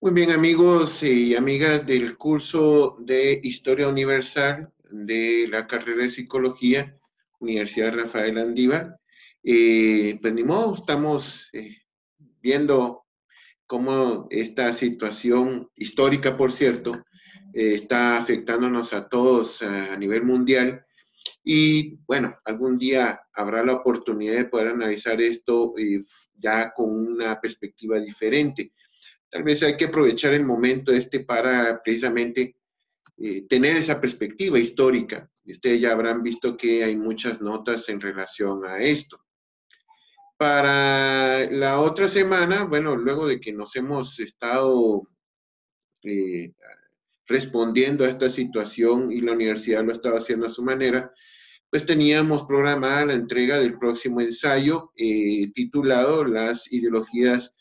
Muy bien, amigos y amigas del curso de Historia Universal de la carrera de Psicología, Universidad Rafael Andívar. Pues ni modo, estamos viendo cómo esta situación histórica, por cierto, está afectándonos a todos a nivel mundial. Y bueno, algún día habrá la oportunidad de poder analizar esto ya con una perspectiva diferente. Tal vez hay que aprovechar el momento para precisamente tener esa perspectiva histórica. Ustedes ya habrán visto que hay muchas notas en relación a esto. Para la otra semana, bueno, luego de que nos hemos estado eh, respondiendo a esta situación y la universidad lo estaba haciendo a su manera, pues teníamos programada la entrega del próximo ensayo titulado Las ideologías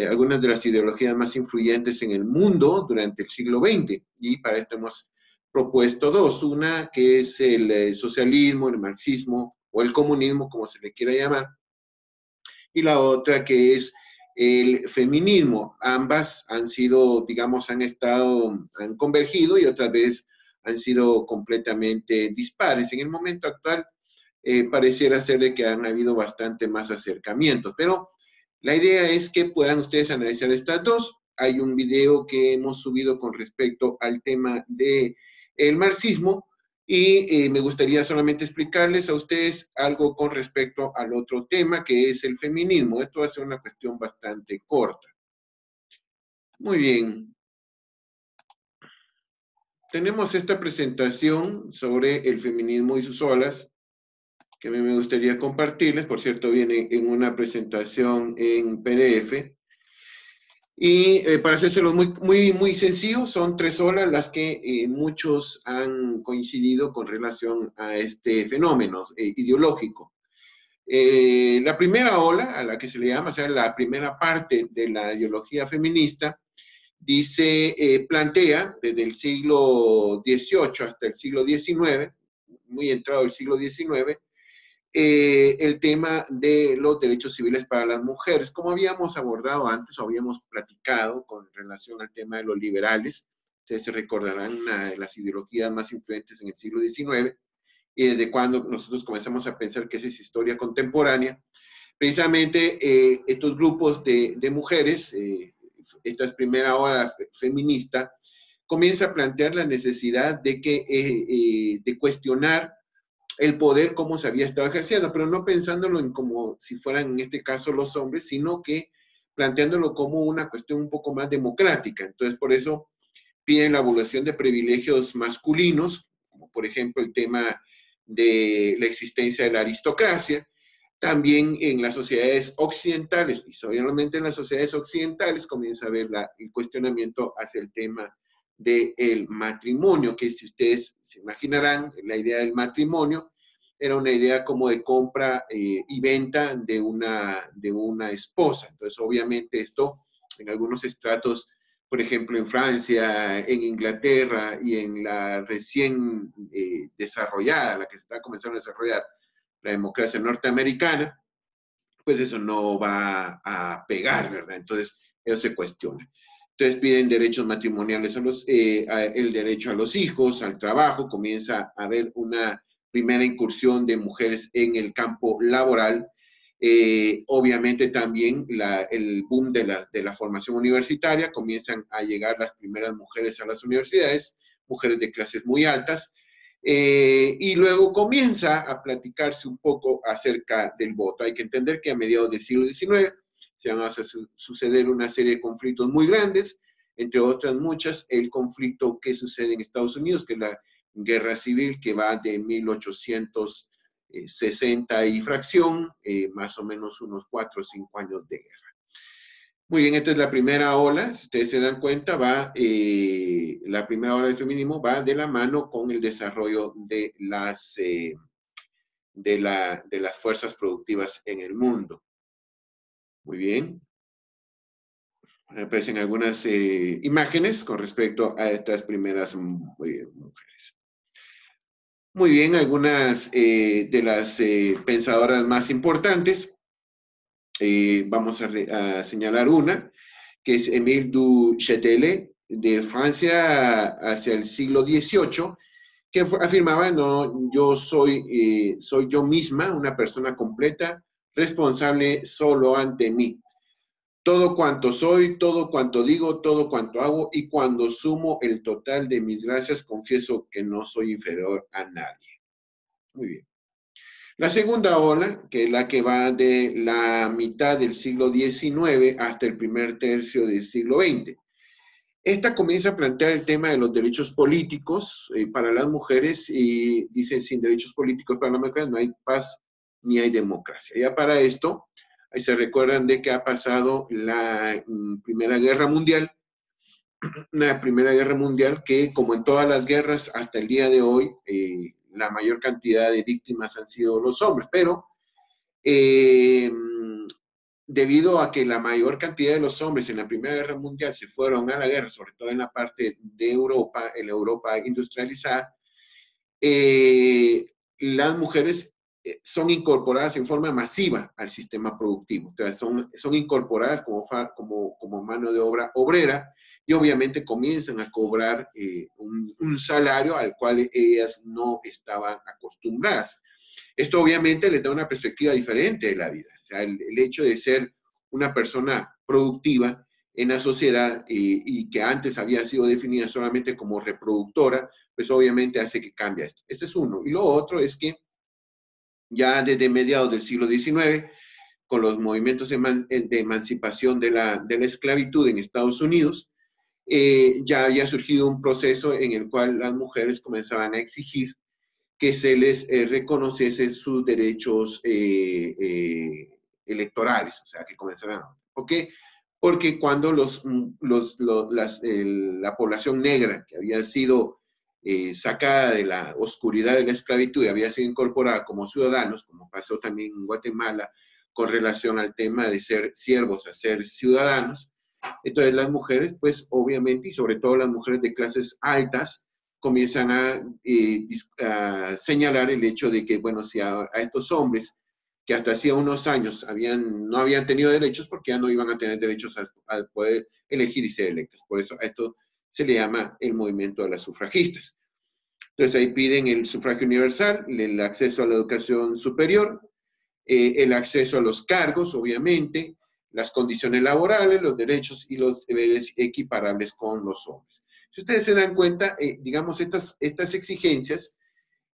algunas de las ideologías más influyentes en el mundo durante el siglo XX. Y para esto hemos propuesto dos. Una que es el socialismo, el marxismo o el comunismo, como se le quiera llamar. Y la otra que es el feminismo. Ambas han sido, digamos, han convergido y otras veces han sido completamente dispares. En el momento actual pareciera ser de que han habido bastante más acercamientos, pero la idea es que puedan ustedes analizar estas dos. Hay un video que hemos subido con respecto al tema del marxismo y me gustaría solamente explicarles a ustedes algo con respecto al otro tema que es el feminismo. Esto va a ser una cuestión bastante corta. Muy bien. Tenemos esta presentación sobre el feminismo y sus olas que a mí me gustaría compartirles. Por cierto, viene en una presentación en PDF. Y para hacérselo muy sencillo, son tres olas las que muchos han coincidido con relación a este fenómeno ideológico. La primera ola, a la que se le llama, o sea, la primera parte de la ideología feminista, plantea desde el siglo XVIII hasta el siglo XIX, muy entrado el siglo XIX, el tema de los derechos civiles para las mujeres, como habíamos abordado antes o habíamos platicado con relación al tema de los liberales. Ustedes se recordarán una de las ideologías más influyentes en el siglo XIX y desde cuando nosotros comenzamos a pensar que esa es historia contemporánea. Precisamente estos grupos de mujeres, esta primera ola feminista, comienza a plantear la necesidad de cuestionar el poder como se había estado ejerciendo, pero no pensándolo en como si fueran en este caso los hombres, sino que planteándolo como una cuestión un poco más democrática. Entonces, por eso piden la abolición de privilegios masculinos, como por ejemplo el tema de la existencia de la aristocracia. También en las sociedades occidentales, y obviamente en las sociedades occidentales comienza a ver el cuestionamiento hacia el tema del matrimonio, que si ustedes se imaginarán, la idea del matrimonio era una idea como de compra y venta de una esposa. Entonces, obviamente esto en algunos estratos, por ejemplo, en Francia, en Inglaterra y en la recién desarrollada, la que se está comenzando a desarrollar, la democracia norteamericana, pues eso no va a pegar, ¿verdad? Entonces, eso se cuestiona. Entonces piden derechos matrimoniales, el derecho a los hijos, al trabajo, comienza a haber una primera incursión de mujeres en el campo laboral. Obviamente también el boom de la formación universitaria, comienzan a llegar las primeras mujeres a las universidades, mujeres de clases muy altas, y luego comienza a platicarse un poco acerca del voto. Hay que entender que a mediados del siglo XIX se van a suceder una serie de conflictos muy grandes, entre otras muchas, el conflicto que sucede en Estados Unidos, que es la guerra civil que va de 1860 y fracción, más o menos unos 4 o 5 años de guerra. Muy bien, esta es la primera ola. Si ustedes se dan cuenta, la primera ola del feminismo va de la mano con el desarrollo de las fuerzas productivas en el mundo. Muy bien. Aparecen algunas imágenes con respecto a estas primeras mujeres. Muy bien, algunas de las pensadoras más importantes. Vamos a señalar una, que es Émile du Châtelet, de Francia hacia el siglo XVIII, que afirmaba, no, soy yo misma, una persona completa, responsable solo ante mí. Todo cuanto soy, todo cuanto digo, todo cuanto hago, y cuando sumo el total de mis gracias, confieso que no soy inferior a nadie. Muy bien. La segunda ola, que es la que va de la mitad del siglo XIX hasta el primer tercio del siglo XX. Esta comienza a plantear el tema de los derechos políticos para las mujeres y dice, sin derechos políticos para las mujeres no hay paz ni hay democracia. Ya para esto, ahí se recuerdan de que ha pasado la Primera Guerra Mundial, una Primera Guerra Mundial que, como en todas las guerras hasta el día de hoy, la mayor cantidad de víctimas han sido los hombres, pero eh, debido a que la mayor cantidad de los hombres en la Primera Guerra Mundial se fueron a la guerra, sobre todo en la parte de Europa, en la Europa industrializada, las mujeres son incorporadas en forma masiva al sistema productivo. O sea, son incorporadas como mano de obra obrera y obviamente comienzan a cobrar un salario al cual ellas no estaban acostumbradas. Esto obviamente les da una perspectiva diferente de la vida. O sea, el hecho de ser una persona productiva en la sociedad y que antes había sido definida solamente como reproductora, pues obviamente hace que cambie esto. Este es uno. Y lo otro es que ya desde mediados del siglo XIX, con los movimientos de emancipación de la esclavitud en Estados Unidos, ya había surgido un proceso en el cual las mujeres comenzaban a exigir que se les reconociesen sus derechos electorales, o sea, que comenzaran. ¿Por qué? Porque cuando la población negra que había sido sacada de la oscuridad de la esclavitud y había sido incorporada como ciudadanos, como pasó también en Guatemala con relación al tema de ser siervos a ser ciudadanos, entonces las mujeres, pues obviamente, y sobre todo las mujeres de clases altas, comienzan a señalar el hecho de que, bueno, si a estos hombres que hasta hacía unos años no habían tenido derechos, porque ya no iban a tener derechos a poder elegir y ser electos. Por eso a esto se le llama el movimiento de las sufragistas. Entonces ahí piden el sufragio universal, el acceso a la educación superior, el acceso a los cargos, obviamente, las condiciones laborales, los derechos y los deberes equiparables con los hombres. Si ustedes se dan cuenta, digamos, estas exigencias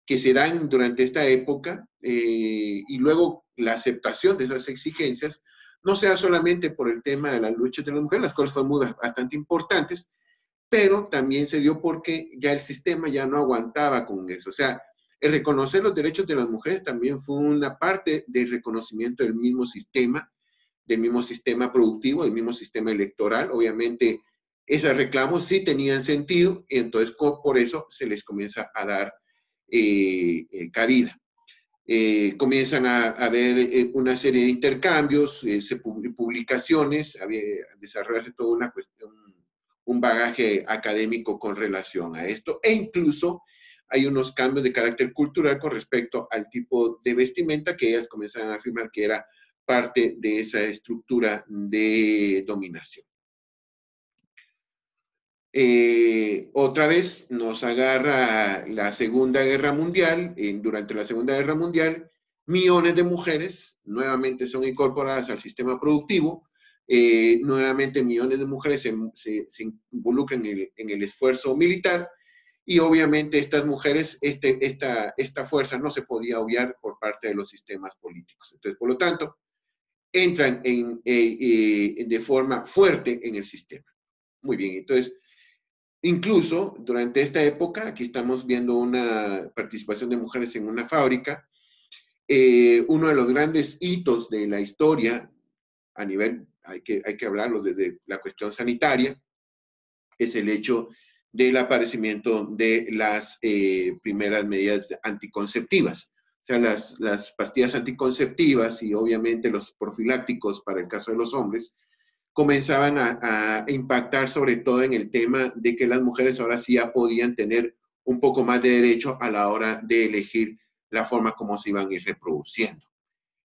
que se dan durante esta época y luego la aceptación de esas exigencias, no sea solamente por el tema de la lucha de las mujeres, las cuales fueron bastante importantes, pero también se dio porque ya el sistema ya no aguantaba con eso. O sea, el reconocer los derechos de las mujeres también fue una parte del reconocimiento del mismo sistema productivo, del mismo sistema electoral. Obviamente, esos reclamos sí tenían sentido y entonces por eso se les comienza a dar cabida. Comienzan a haber una serie de intercambios, publicaciones, desarrollarse toda una cuestión, un bagaje académico con relación a esto, e incluso hay unos cambios de carácter cultural con respecto al tipo de vestimenta que ellas comenzaron a afirmar que era parte de esa estructura de dominación. Otra vez nos agarra la Segunda Guerra Mundial. Durante la Segunda Guerra Mundial, millones de mujeres nuevamente son incorporadas al sistema productivo. Nuevamente millones de mujeres se involucran en el esfuerzo militar y obviamente estas mujeres, esta fuerza no se podía obviar por parte de los sistemas políticos. Entonces, por lo tanto, entran de forma fuerte en el sistema. Muy bien, entonces, incluso durante esta época, aquí estamos viendo una participación de mujeres en una fábrica, uno de los grandes hitos de la historia a nivel, hay que hablarlo desde la cuestión sanitaria, es el hecho del aparecimiento de las primeras medidas anticonceptivas. O sea, las pastillas anticonceptivas y obviamente los profilácticos para el caso de los hombres, comenzaban a impactar sobre todo en el tema de que las mujeres ahora sí ya podían tener un poco más de derecho a la hora de elegir la forma como se iban a ir reproduciendo.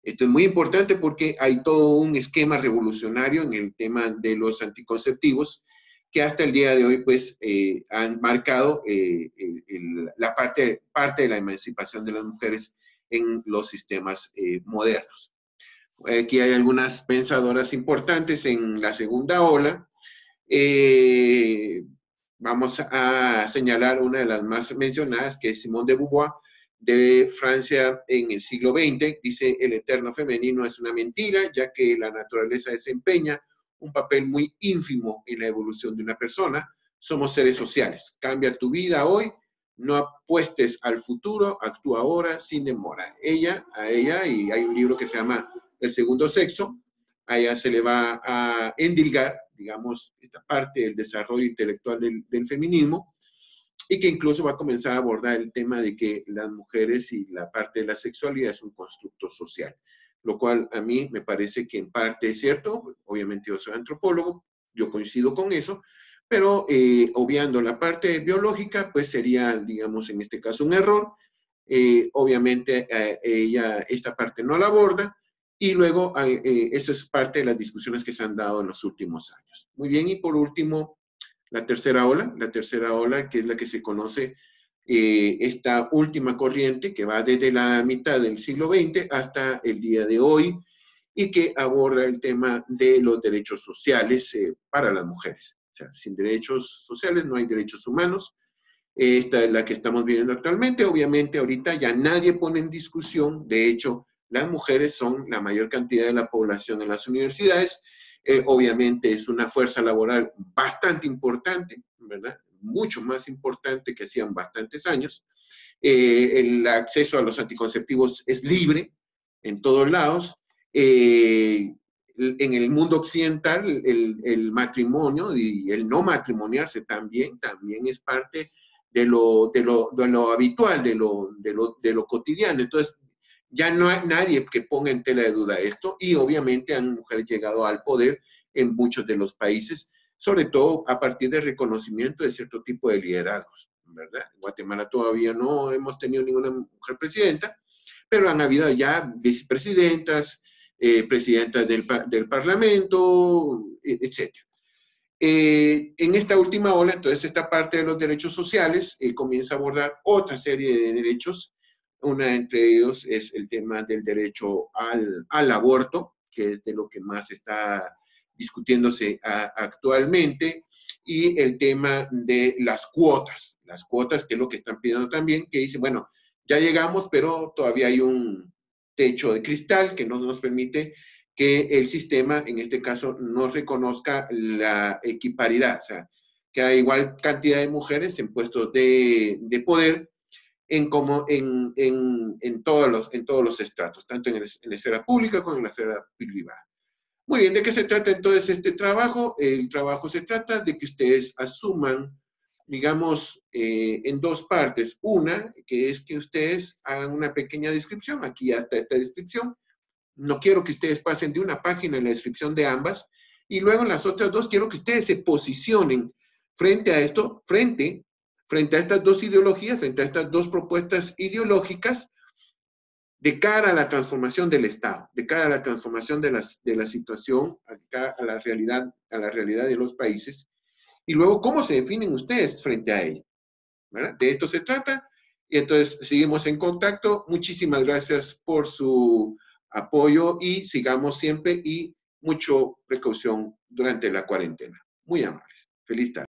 Esto es muy importante porque hay todo un esquema revolucionario en el tema de los anticonceptivos que hasta el día de hoy pues han marcado la parte de la emancipación de las mujeres en los sistemas modernos. Aquí hay algunas pensadoras importantes en la segunda ola. Vamos a señalar una de las más mencionadas, que es Simone de Beauvoir, de Francia en el siglo XX. Dice: el eterno femenino es una mentira, ya que la naturaleza desempeña un papel muy ínfimo en la evolución de una persona. Somos seres sociales. Cambia tu vida hoy, no apuestes al futuro, actúa ahora sin demora. A ella, y hay un libro que se llama El segundo sexo, a ella se le va a endilgar, digamos, esta parte del desarrollo intelectual del feminismo, y que incluso va a comenzar a abordar el tema de que las mujeres y la parte de la sexualidad es un constructo social, lo cual a mí me parece que en parte es cierto. Obviamente yo soy antropólogo, yo coincido con eso, pero obviando la parte biológica, pues sería, digamos, en este caso un error. Obviamente ella esta parte no la aborda, y luego eso es parte de las discusiones que se han dado en los últimos años. Muy bien, y por último, la tercera ola, que es la que se conoce, esta última corriente que va desde la mitad del siglo XX hasta el día de hoy, y que aborda el tema de los derechos sociales para las mujeres. O sea, sin derechos sociales no hay derechos humanos. Esta es la que estamos viviendo actualmente. Obviamente ahorita ya nadie pone en discusión, de hecho, las mujeres son la mayor cantidad de la población en las universidades. Obviamente es una fuerza laboral bastante importante, ¿verdad? Mucho más importante que hacían bastantes años. El acceso a los anticonceptivos es libre en todos lados. En el mundo occidental, el matrimonio y el no matrimoniarse también es parte de lo habitual, de lo cotidiano. Entonces, ya no hay nadie que ponga en tela de duda esto, y obviamente han mujeres llegado al poder en muchos de los países, sobre todo a partir del reconocimiento de cierto tipo de liderazgos, ¿verdad? En Guatemala todavía no hemos tenido ninguna mujer presidenta, pero han habido ya vicepresidentas, presidentas del Parlamento, etc. En esta última ola, entonces, esta parte de los derechos sociales comienza a abordar otra serie de derechos. Una entre ellos es el tema del derecho al aborto, que es de lo que más está discutiéndose actualmente, y el tema de las cuotas, que es lo que están pidiendo también, que dice, bueno, ya llegamos, pero todavía hay un techo de cristal que no nos permite que el sistema, en este caso, no reconozca la equiparidad, o sea, que hay igual cantidad de mujeres en puestos de poder en todos los estratos, tanto en la esfera pública como en la esfera privada. Muy bien, ¿de qué se trata entonces este trabajo? El trabajo se trata de que ustedes asuman, digamos, en dos partes. Una, que es que ustedes hagan una pequeña descripción, aquí ya está esta descripción. No quiero que ustedes pasen de una página en la descripción de ambas, y luego en las otras dos quiero que ustedes se posicionen frente a esto, frente a estas dos ideologías, frente a estas dos propuestas ideológicas, de cara a la transformación del Estado, de cara a la transformación de la situación, de cara a la realidad de los países, y luego cómo se definen ustedes frente a ella, ¿verdad? De esto se trata, y entonces seguimos en contacto. Muchísimas gracias por su apoyo, y sigamos siempre, y mucha precaución durante la cuarentena. Muy amables. Feliz tarde.